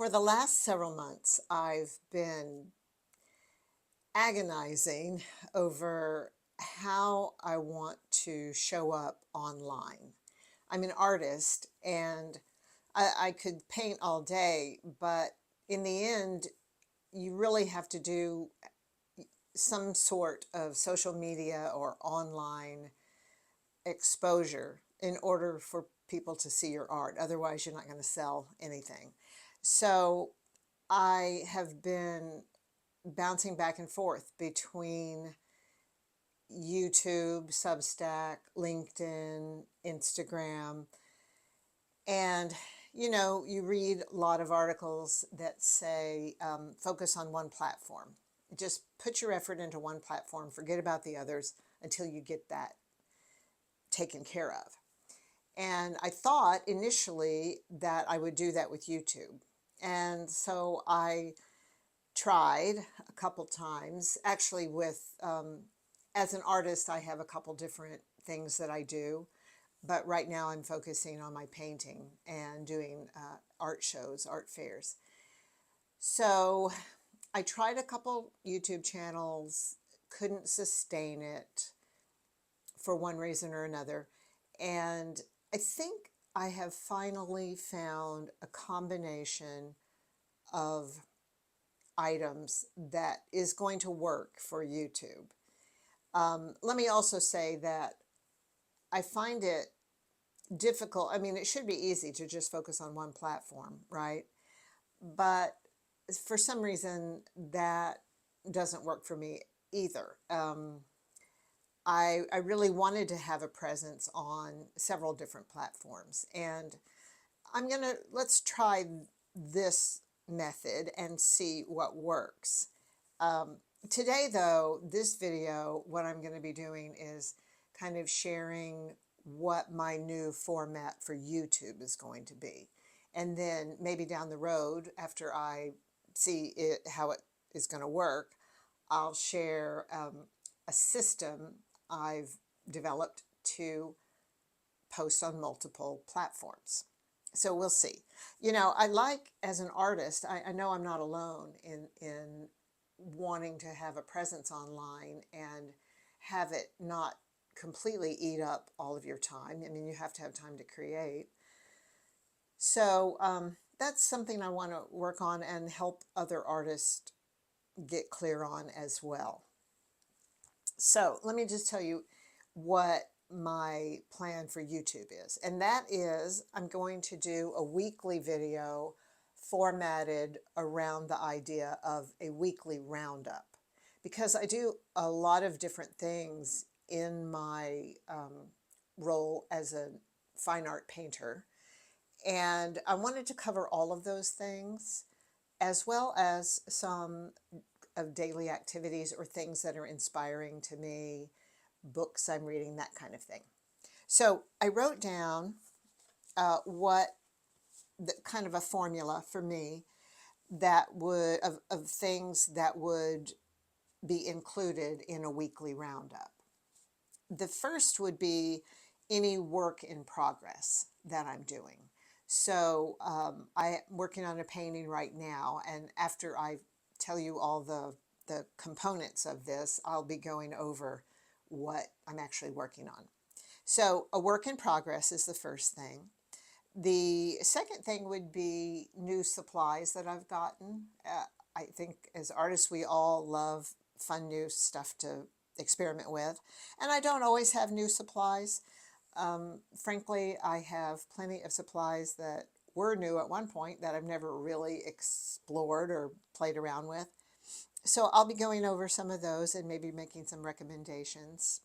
For the last several months, I've been agonizing over how I want to show up online. I'm an artist and I could paint all day, but in the end, you really have to do some sort of social media or online exposure in order for people to see your art. Otherwise, you're not going to sell anything. So I have been bouncing back and forth between YouTube, Substack, LinkedIn, Instagram. And, you read a lot of articles that say focus on one platform. Just put your effort into one platform, forget about the others until you get that taken care of. And I thought initially that I would do that with YouTube. And so I tried a couple times. Actually, as an artist, I have a couple different things that I do, but right now I'm focusing on my painting and doing art shows, art fairs. So I tried a couple YouTube channels, couldn't sustain it for one reason or another, and I think I have finally found a combination of items that is going to work for YouTube. Let me also say that I find it difficult. I mean, it should be easy to just focus on one platform, right? But for some reason, that doesn't work for me either. I really wanted to have a presence on several different platforms, and let's try this method and see what works. Today, though, this video, what I'm going to be doing is kind of sharing what my new format for YouTube is going to be. And then maybe down the road, after I see how it is going to work, I'll share a system I've developed to post on multiple platforms. So we'll see. I like, as an artist, I know I'm not alone in wanting to have a presence online and have it not completely eat up all of your time. I mean, you have to have time to create. So that's something I want to work on and help other artists get clear on as well. So let me just tell you what my plan for YouTube is. And that is I'm going to do a weekly video formatted around the idea of a weekly roundup, because I do a lot of different things in my role as a fine art painter. And I wanted to cover all of those things, as well as some of daily activities or things that are inspiring to me, books I'm reading, that kind of thing. So I wrote down what the kind of a formula for me that would of things that would be included in a weekly roundup. The first would be any work in progress that I'm doing. So I'm working on a painting right now, and after I tell you all the components of this, I'll be going over what I'm actually working on. So a work in progress is the first thing. The second thing would be new supplies that I've gotten. I think as artists, we all love fun new stuff to experiment with. And I don't always have new supplies. Frankly, I have plenty of supplies that were new at one point that I've never really explored or played around with. So I'll be going over some of those and maybe making some recommendations.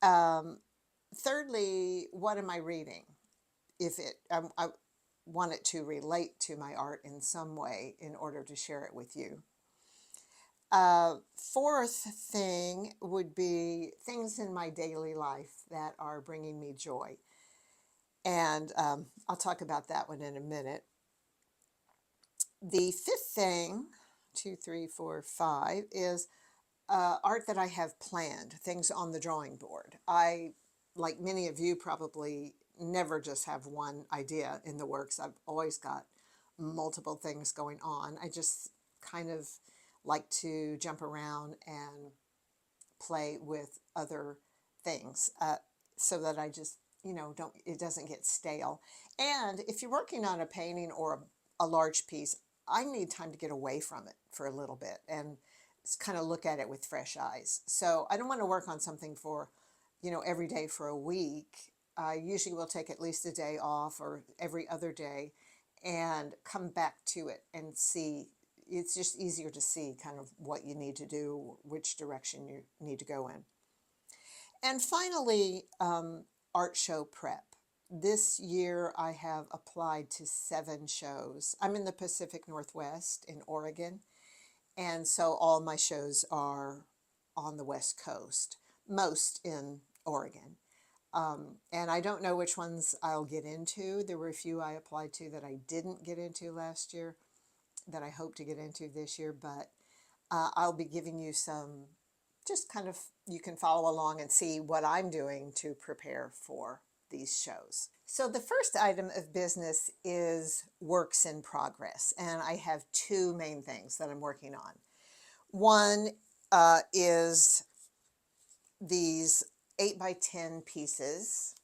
Thirdly, what am I reading? I want it to relate to my art in some way in order to share it with you. Fourth thing would be things in my daily life that are bringing me joy. And I'll talk about that one in a minute. The fifth thing, 2, 3, 4, 5, is art that I have planned, things on the drawing board. I, like many of you, probably never just have one idea in the works. I've always got multiple things going on. I just kind of like to jump around and play with other things, so that I just, it doesn't get stale. And if you're working on a painting or a large piece, I need time to get away from it for a little bit and kind of look at it with fresh eyes. So I don't want to work on something for, every day for a week. I usually will take at least a day off or every other day and come back to it and see. It's just easier to see kind of what you need to do, which direction you need to go in. And finally, art show prep. This year I have applied to 7 shows. I'm in the Pacific Northwest in Oregon, and so all my shows are on the West Coast, most in Oregon. And I don't know which ones I'll get into. There were a few I applied to that I didn't get into last year that I hope to get into this year, but I'll be giving you some, just kind of, you can follow along and see what I'm doing to prepare for these shows. So the first item of business is works in progress, and I have 2 main things that I'm working on. One is these 8x10 pieces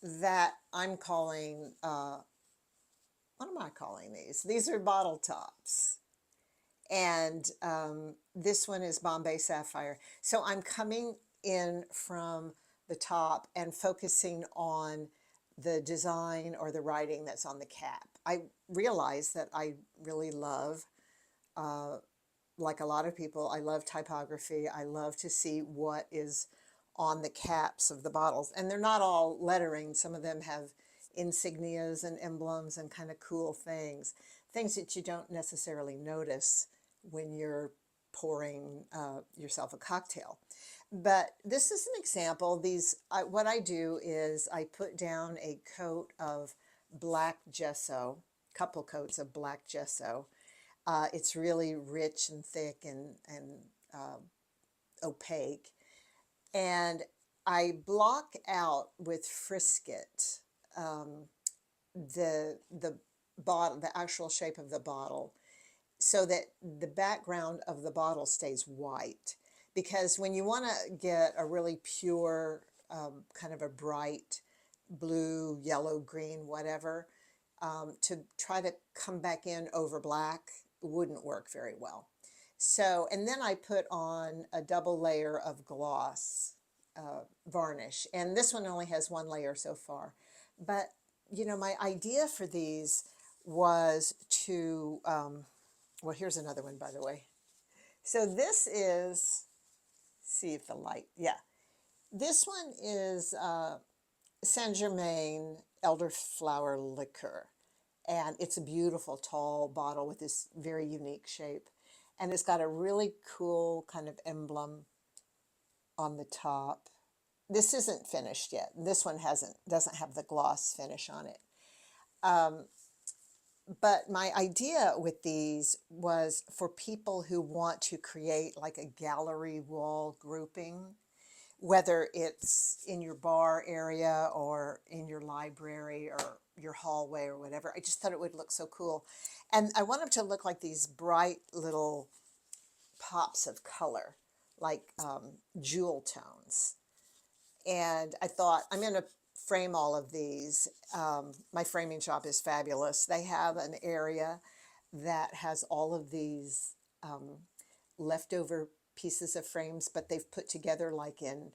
that I'm calling, what am I calling these? These are bottle tops. And this one is Bombay Sapphire. So I'm coming in from the top and focusing on the design or the writing that's on the cap. I realize that I really love, like a lot of people, I love typography. I love to see what is on the caps of the bottles. And they're not all lettering. Some of them have insignias and emblems and kind of cool things that you don't necessarily notice when you're pouring yourself a cocktail. But this is an example. What I do is I put down a coat of black gesso, couple coats of black gesso. It's really rich and thick and opaque. And I block out with Frisket the bottle, the actual shape of the bottle, so that the background of the bottle stays white. Because when you want to get a really pure, kind of a bright blue, yellow, green, whatever, to try to come back in over black wouldn't work very well. So, and then I put on a double layer of gloss varnish, and this one only has 1 layer so far. But, my idea for these was to, well, here's another one, by the way. So this is, see if the light, yeah. This one is Saint Germain elderflower liqueur. And it's a beautiful tall bottle with this very unique shape. And it's got a really cool kind of emblem on the top. This isn't finished yet. This one doesn't have the gloss finish on it. But my idea with these was for people who want to create like a gallery wall grouping, whether it's in your bar area or in your library or your hallway or whatever. I just thought it would look so cool. And I want them to look like these bright little pops of color, like jewel tones. And I thought, I'm going to frame all of these. My framing shop is fabulous. They have an area that has all of these leftover pieces of frames, but they've put together like in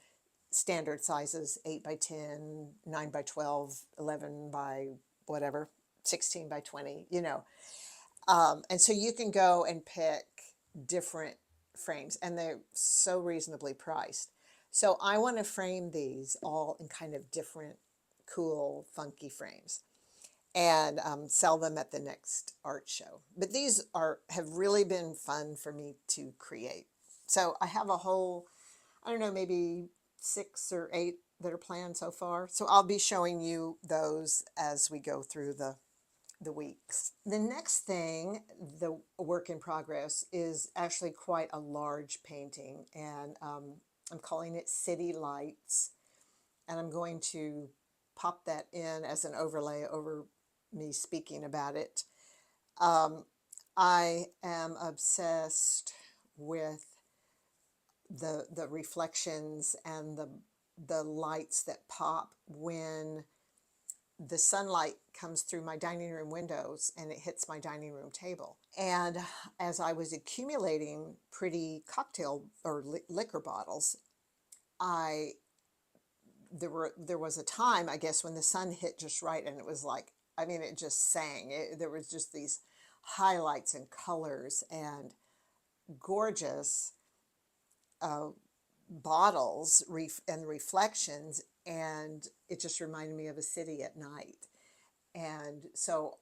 standard sizes, 8x10, 9x12, 11 by whatever, 16 by 20, and so you can go and pick different frames, and they're so reasonably priced. So I want to frame these all in kind of different, cool, funky frames, and sell them at the next art show. But these have really been fun for me to create. So I have a whole, I don't know, maybe 6 or 8 that are planned so far. So I'll be showing you those as we go through the weeks. The next thing, the work in progress, is actually quite a large painting, and I'm calling it City Lights, and I'm going to pop that in as an overlay over me speaking about it. I am obsessed with the reflections and the lights that pop when the sunlight comes through my dining room windows and it hits my dining room table. And as I was accumulating pretty cocktail or liquor bottles, I there was a time, I guess, when the sun hit just right, and it was like, I mean, it just sang. There was just these highlights and colors and gorgeous bottles and reflections, and it just reminded me of a city at night. And so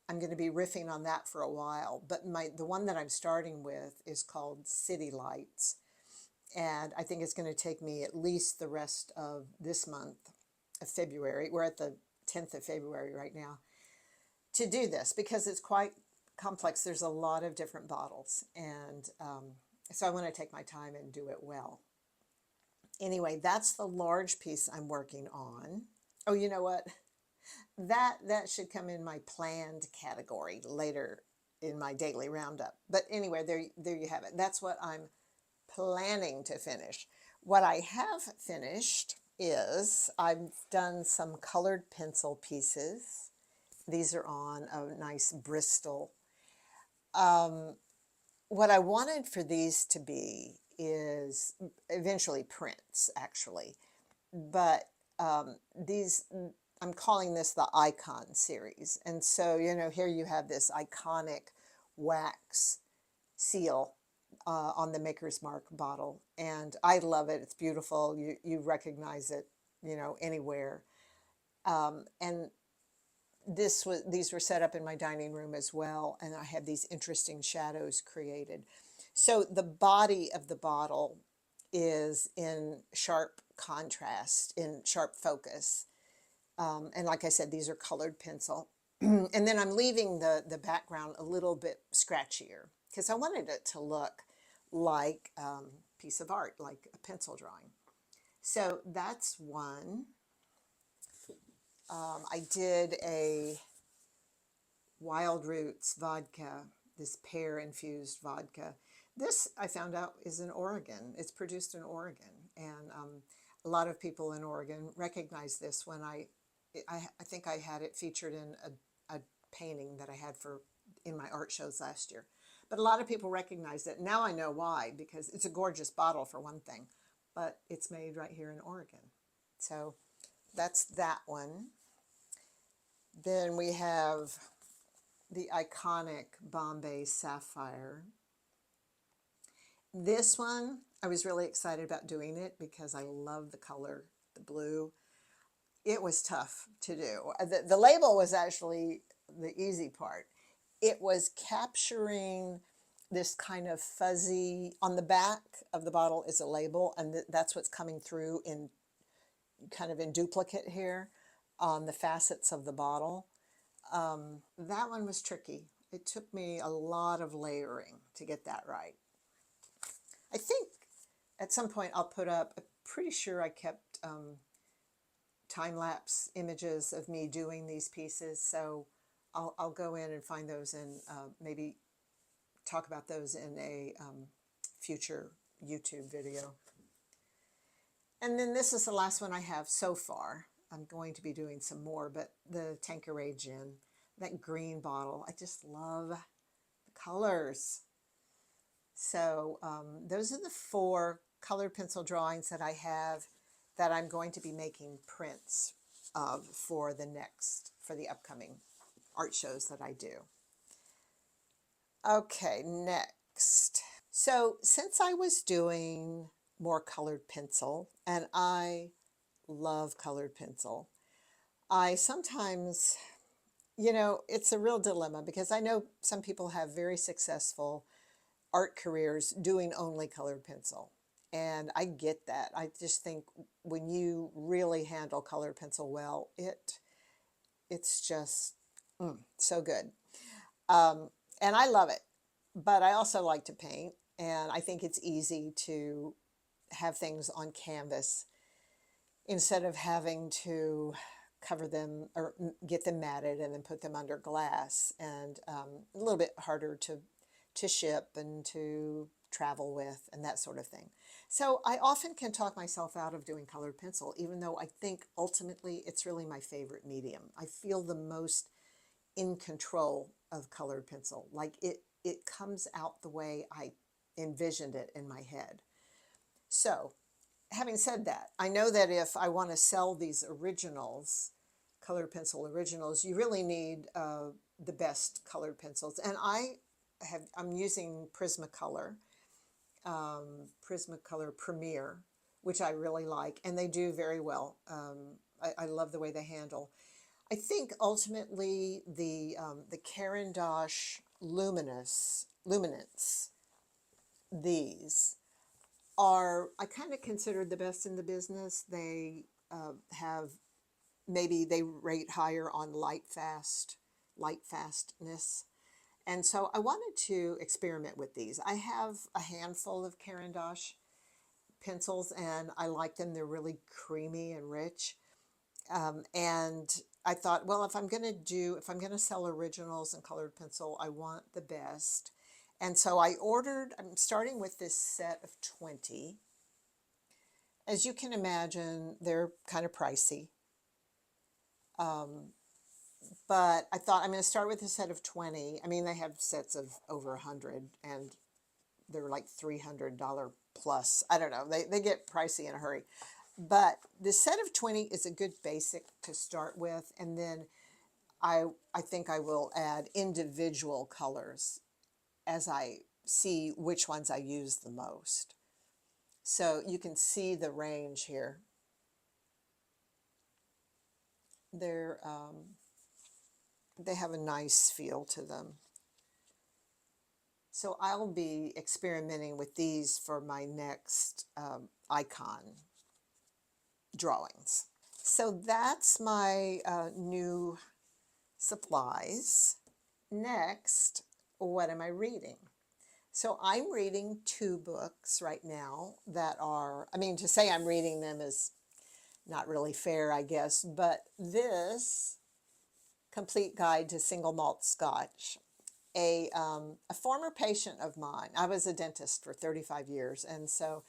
I'm going to be riffing on that for a while, but the one that I'm starting with is called City Lights, and I think it's going to take me at least the rest of this month of February. We're at the 10th of February right now, to do this, because it's quite complex. There's a lot of different bottles, and so I want to take my time and do it well. Anyway, that's the large piece I'm working on. Oh, you know what? That should come in my planned category later in my daily roundup. But anyway, there you have it. That's what I'm planning to finish. What I have finished is I've done some colored pencil pieces. These are on a nice Bristol. What I wanted for these to be is eventually prints, actually. But these, I'm calling this the Icon series. And so, here you have this iconic wax seal on the Maker's Mark bottle. And I love it. It's beautiful. You recognize it, anywhere. And these were set up in my dining room as well, and I had these interesting shadows created. So the body of the bottle is in sharp contrast, in sharp focus. And like I said, these are colored pencil. And then I'm leaving the background a little bit scratchier because I wanted it to look like a piece of art, like a pencil drawing. So that's one. I did a Wild Roots vodka, this pear-infused vodka. This, I found out, is in Oregon. It's produced in Oregon. And a lot of people in Oregon recognize this when I think I had it featured in a painting that I had in my art shows last year. But a lot of people recognize it. Now I know why, because it's a gorgeous bottle for one thing, but it's made right here in Oregon. So that's that one. Then we have the iconic Bombay Sapphire. This one, I was really excited about doing it because I love the color, the blue. It was tough to do. The label was actually the easy part. It was capturing this kind of fuzzy, on the back of the bottle is a label, and that's what's coming through in kind of in duplicate here on the facets of the bottle. That one was tricky. It took me a lot of layering to get that right. I think at some point I'll put up, I'm pretty sure I kept time-lapse images of me doing these pieces, so I'll go in and find those and maybe talk about those in a future YouTube video. And then this is the last one I have so far. I'm going to be doing some more, but the Tanqueray Gin, that green bottle, I just love the colors. So those are the 4 colored pencil drawings that I have that I'm going to be making prints of for the upcoming art shows that I do. Okay, next. So since I was doing more colored pencil, and I love colored pencil, I sometimes, it's a real dilemma because I know some people have very successful art careers doing only colored pencil. And I get that. I just think when you really handle colored pencil well, it's just so good. And I love it. But I also like to paint, and I think it's easy to have things on canvas instead of having to cover them or get them matted and then put them under glass, and a little bit harder to ship and to travel with and that sort of thing. So I often can talk myself out of doing colored pencil, even though I think ultimately it's really my favorite medium. I feel the most in control of colored pencil. Like it comes out the way I envisioned it in my head. So having said that, I know that if I want to sell these originals, colored pencil originals, you really need the best colored pencils. And I'm using Prismacolor, Prismacolor Premier, which I really like, and they do very well. I love the way they handle. I think ultimately the Caran d'Ache Luminance, these are, I kind of consider the best in the business. They have, maybe they rate higher on light fastness. And so I wanted to experiment with these. I have a handful of Caran d'Ache pencils and I like them. They're really creamy and rich. And I thought, well, if I'm going to sell originals and colored pencil, I want the best. And so I'm starting with this set of 20. As you can imagine, they're kind of pricey. But I thought I'm going to start with a set of 20. I mean, they have sets of over 100 and they're like $300 plus. I don't know. They get pricey in a hurry. But the set of 20 is a good basic to start with. And then I think I will add individual colors as I see which ones I use the most. So you can see the range here. They have a nice feel to them. So I'll be experimenting with these for my next icon drawings. So that's my new supplies. Next, what am I reading? So I'm reading 2 books right now that are, I mean, to say I'm reading them is not really fair, I guess, but this Complete Guide to Single Malt Scotch, a former patient of mine. I was a dentist for 35 years, and so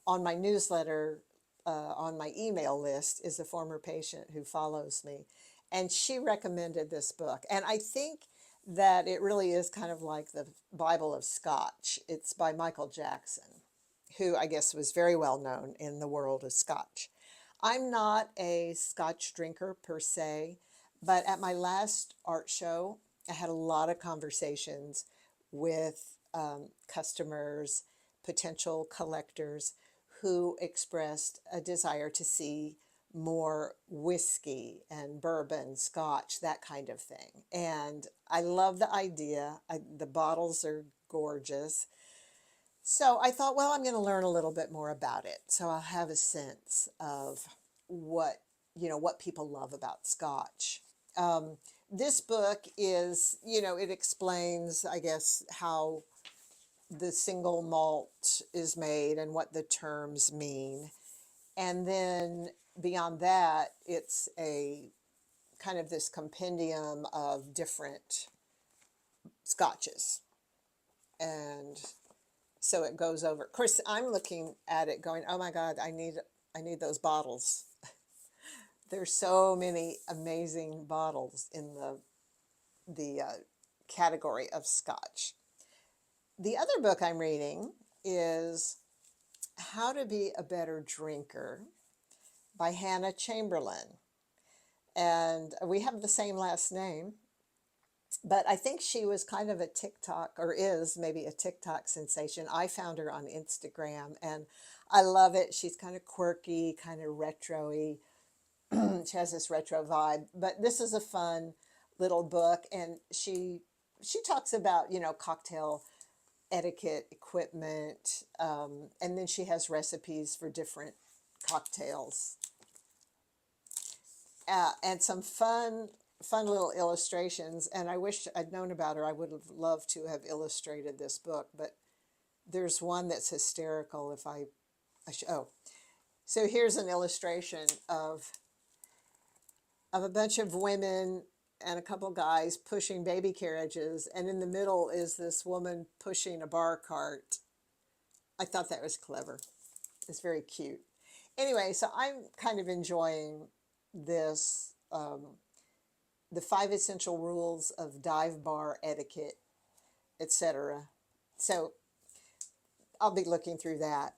on my newsletter, on my email list is a former patient who follows me, and she recommended this book. And I think that it really is kind of like the Bible of Scotch. It's by Michael Jackson, who I guess was very well known in the world of Scotch. I'm not a Scotch drinker per se, but at my last art show, I had a lot of conversations with customers, potential collectors who expressed a desire to see more whiskey and bourbon, Scotch, that kind of thing. And I love the idea. The bottles are gorgeous. So I thought, well, I'm going to learn a little bit more about it. So I'll have a sense of what people love about Scotch. This book is, it explains, I guess, how the single malt is made and what the terms mean. And then beyond that, it's a kind of this compendium of different scotches. And so it goes over. Of course, I'm looking at it going, oh my God, I need those bottles. There's so many amazing bottles in the category of Scotch. The other book I'm reading is How to Be a Better Drinker by Hannah Chamberlain. And we have the same last name, but I think she was kind of a TikTok, or is maybe a TikTok sensation. I found her on Instagram and I love it. She's kind of quirky, kind of retro-y. She has this retro vibe, but this is a fun little book, and she talks about cocktail etiquette, equipment, and then she has recipes for different cocktails, and some fun little illustrations. And I wish I'd known about her. I would have loved to have illustrated this book, but there's one that's hysterical. Oh, so here's an illustration of of a bunch of women and a couple guys pushing baby carriages, and in the middle is this woman pushing a bar cart. I thought that was clever. It's very cute. Anyway, so I'm kind of enjoying this, the 5 essential rules of dive bar etiquette, etc. So I'll be looking through that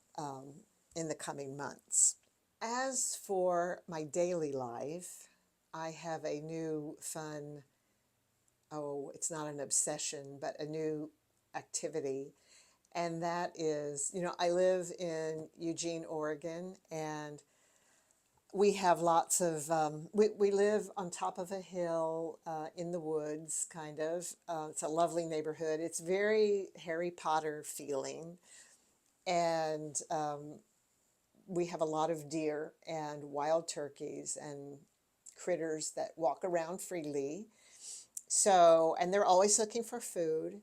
in the coming months. As for my daily life, I have a new fun, oh, it's not an obsession, but a new activity. And that is, I live in Eugene, Oregon, and we have lots of, we live on top of a hill in the woods, kind of. It's a lovely neighborhood. It's very Harry Potter feeling. And we have a lot of deer and wild turkeys and critters that walk around freely. So, and they're always looking for food.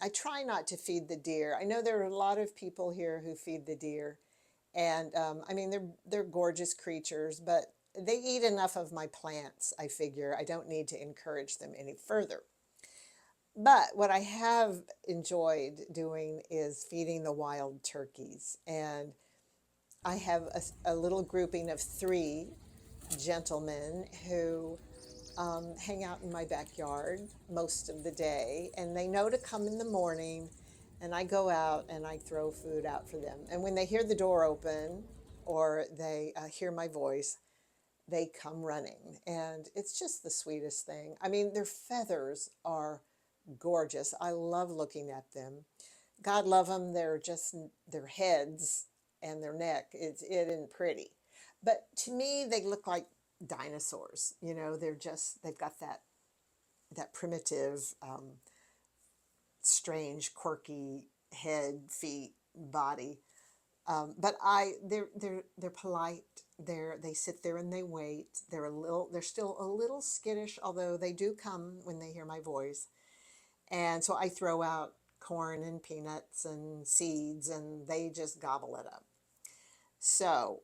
I try not to feed the deer. I know there are a lot of people here who feed the deer, and I mean they're gorgeous creatures, but they eat enough of my plants. I figure I don't need to encourage them any further. But what I have enjoyed doing is feeding the wild turkeys, and I have a little grouping of 3 gentlemen who hang out in my backyard most of the day, and they know to come in the morning, and I go out and I throw food out for them. And when they hear the door open or they hear my voice, they come running, and it's just the sweetest thing. I mean, their feathers are gorgeous. I love looking at them. God love them. They're just their heads and their neck. It isn't pretty, but to me, they look like dinosaurs. They've got that primitive, strange, quirky head, feet, body. But they're polite. They sit there and they wait. They're still a little skittish, although they do come when they hear my voice. And so I throw out corn and peanuts and seeds, and they just gobble it up. So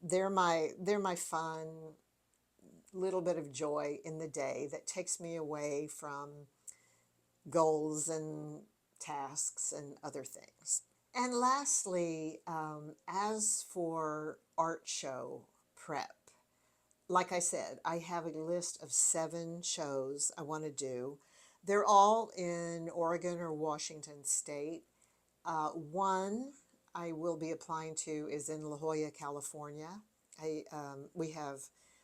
they're my fun little bit of joy in the day that takes me away from goals and tasks and other things. And lastly, as for art show prep, like I said, I have a list of 7 shows I want to do. They're all in Oregon or Washington State. One I will be applying to is in La Jolla, California.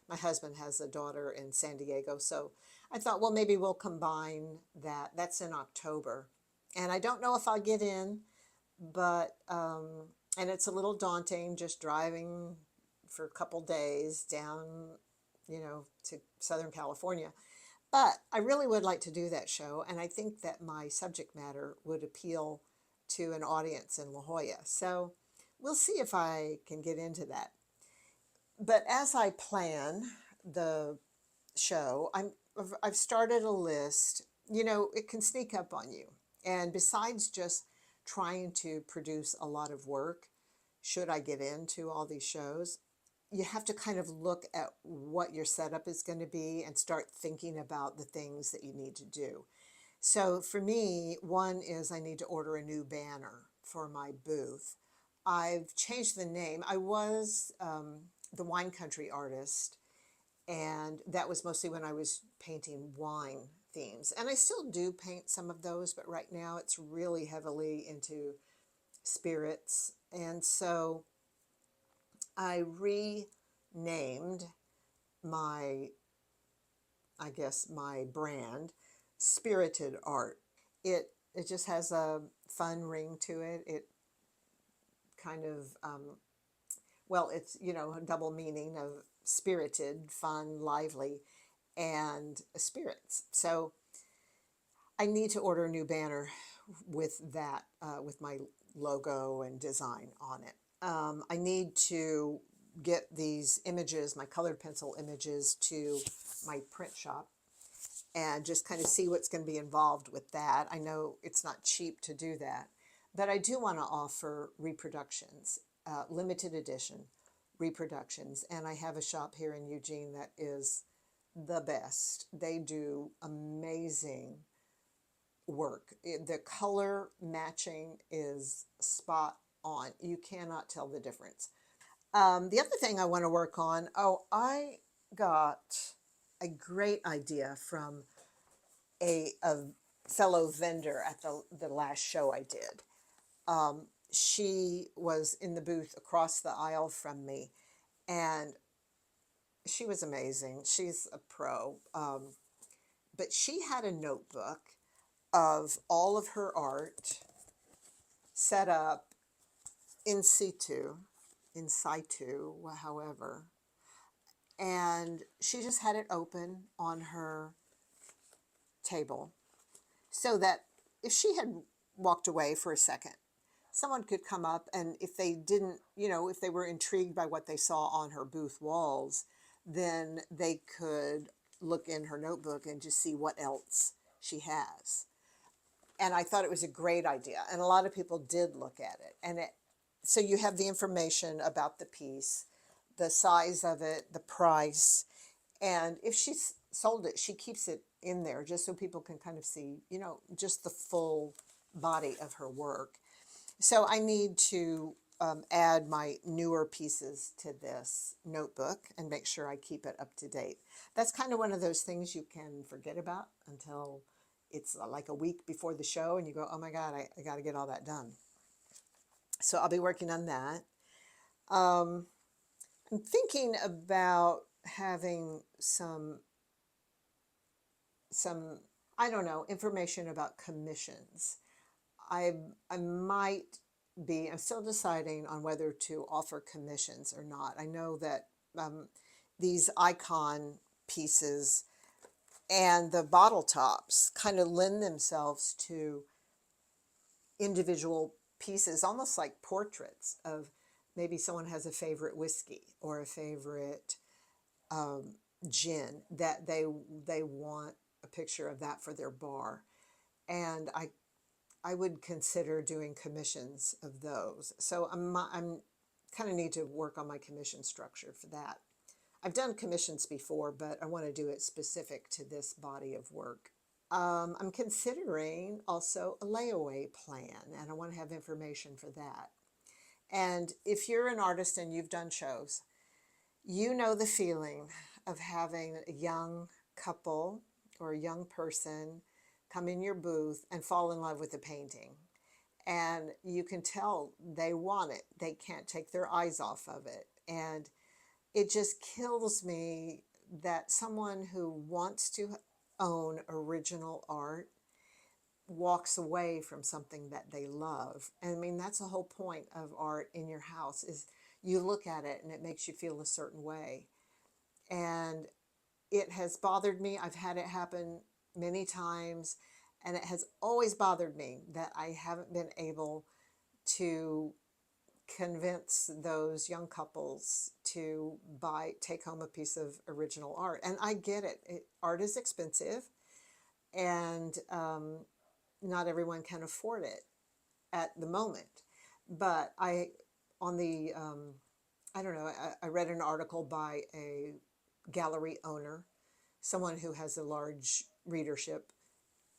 My husband has a daughter in San Diego, so I thought, well, maybe we'll combine that. That's in October. And I don't know if I'll get in, but, and it's a little daunting just driving for a couple days down, to Southern California. But I really would like to do that show, and I think that my subject matter would appeal to an audience in La Jolla. So we'll see if I can get into that. But as I plan the show, I've started a list. It can sneak up on you. And besides just trying to produce a lot of work, should I get into all these shows, you have to kind of look at what your setup is going to be and start thinking about the things that you need to do. So for me, one is I need to order a new banner for my booth. I've changed the name. I was the wine country artist, and that was mostly when I was painting wine themes. And I still do paint some of those, but right now it's really heavily into spirits. And so I renamed my, I guess, my brand Spirited Art. It just has a fun ring to it. It kind of, well, it's, a double meaning of spirited, fun, lively, and spirits. So I need to order a new banner with that, with my logo and design on it. I need to get these images, my colored pencil images, to my print shop and just kind of see what's going to be involved with that. I know it's not cheap to do that, but I do want to offer reproductions, limited edition reproductions. And I have a shop here in Eugene that is the best. They do amazing work. The color matching is spot on. You cannot tell the difference. The other thing I want to work on, oh, I got a great idea from a fellow vendor at the last show I did. She was in the booth across the aisle from me, and she was amazing. She's a pro. But she had a notebook of all of her art set up in situ, however, and she just had it open on her table so that if she had walked away for a second, someone could come up, and if they didn't, if they were intrigued by what they saw on her booth walls, then they could look in her notebook and just see what else she has. And I thought it was a great idea, and a lot of people did look at it. So you have the information about the piece, the size of it, the price, and if she's sold it, she keeps it in there just so people can kind of see, just the full body of her work. So I need to add my newer pieces to this notebook and make sure I keep it up to date. That's kind of one of those things you can forget about until it's like a week before the show and you go, oh my God, I got to get all that done. So I'll be working on that. I'm thinking about having some I don't know, information about commissions. I might be, I'm still deciding on whether to offer commissions or not. I know that these icon pieces and the bottle tops kind of lend themselves to individual pieces, almost like portraits of maybe someone has a favorite whiskey or a favorite gin that they want a picture of that for their bar. And I would consider doing commissions of those. So I'm kind of need to work on my commission structure for that. I've done commissions before, but I want to do it specific to this body of work. I'm considering also a layaway plan, and I want to have information for that. And if you're an artist and you've done shows, you know the feeling of having a young couple or a young person come in your booth and fall in love with the painting. And you can tell they want it. They can't take their eyes off of it. And it just kills me that someone who wants to own original art walks away from something that they love. And I mean, that's the whole point of art in your house is you look at it and it makes you feel a certain way. And it has bothered me. I've had it happen many times, and it has always bothered me that I haven't been able to convince those young couples to take home a piece of original art. And I get it. Art is expensive, and not everyone can afford it at the moment. But on the, I don't know, I read an article by a gallery owner, someone who has a large readership,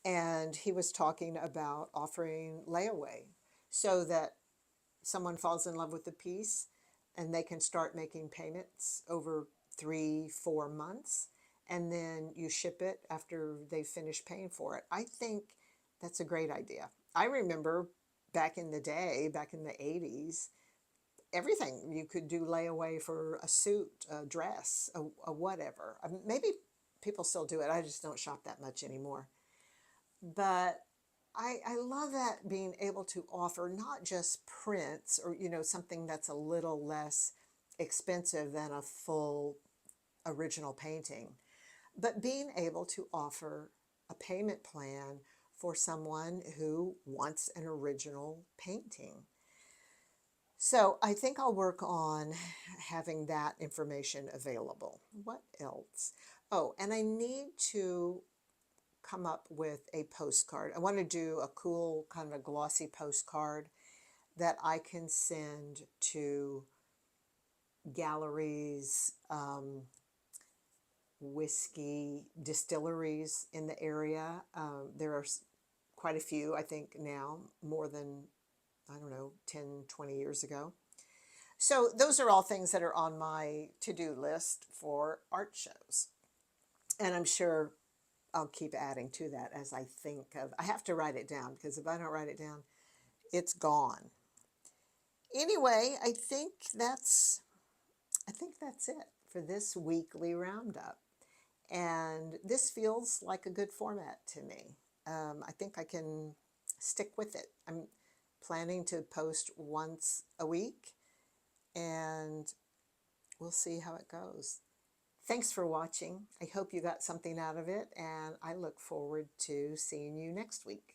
and he was talking about offering layaway so that someone falls in love with the piece and they can start making payments over 3-4 months, and then you ship it after they finish paying for it. I think that's a great idea. I remember back in the day, back in the 80s, everything you could do layaway for a suit, a dress, a whatever. Maybe people still do it. I just don't shop that much anymore. But I love that, being able to offer not just prints or, something that's a little less expensive than a full original painting, but being able to offer a payment plan for someone who wants an original painting. So I think I'll work on having that information available. What else? Oh, and I need to come up with a postcard. I want to do a cool kind of a glossy postcard that I can send to galleries, whiskey distilleries in the area. There are quite a few, I think now, more than, I don't know, 10, 20 years ago. So those are all things that are on my to-do list for art shows. And I'm sure I'll keep adding to that as I think of, I have to write it down because if I don't write it down, it's gone. Anyway, I think that's it for this weekly roundup. And this feels like a good format to me. I think I can stick with it. I'm planning to post once a week, and we'll see how it goes. Thanks for watching. I hope you got something out of it, and I look forward to seeing you next week.